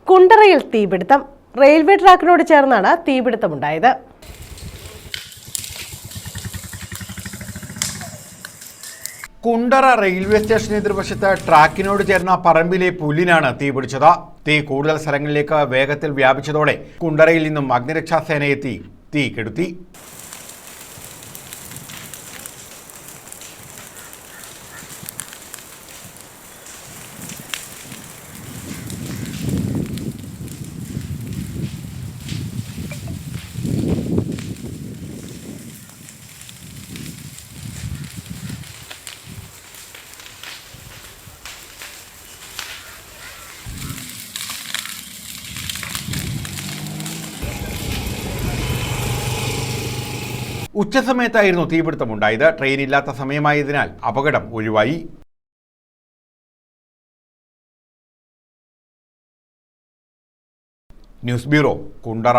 കുണ്ടറയിൽ തീപിടുത്തം. റെയിൽവേ ട്രാക്കിനോട് ചേർന്നാണ് തീപിടുത്തമുണ്ടായത്. കുണ്ടറ റെയിൽവേ സ്റ്റേഷന് എതിർവശത്ത് ട്രാക്കിനോട് ചേർന്ന പറമ്പിലെ പുല്ലിനാണ് തീപിടിച്ചത്. തീ കൂടുതൽ സ്ഥലങ്ങളിലേക്ക് വേഗത്തിൽ വ്യാപിച്ചതോടെ കുണ്ടറയിൽ നിന്നും അഗ്നിരക്ഷാസേന എത്തി തീ കെടുത്തി. ഉച്ചസമയത്തായിരുന്നു തീപിടുത്തമുണ്ടായത്. ട്രെയിൻ ഇല്ലാത്ത സമയമായതിനാൽ അപകടം ഒഴിവായി. News bureau, Kundara.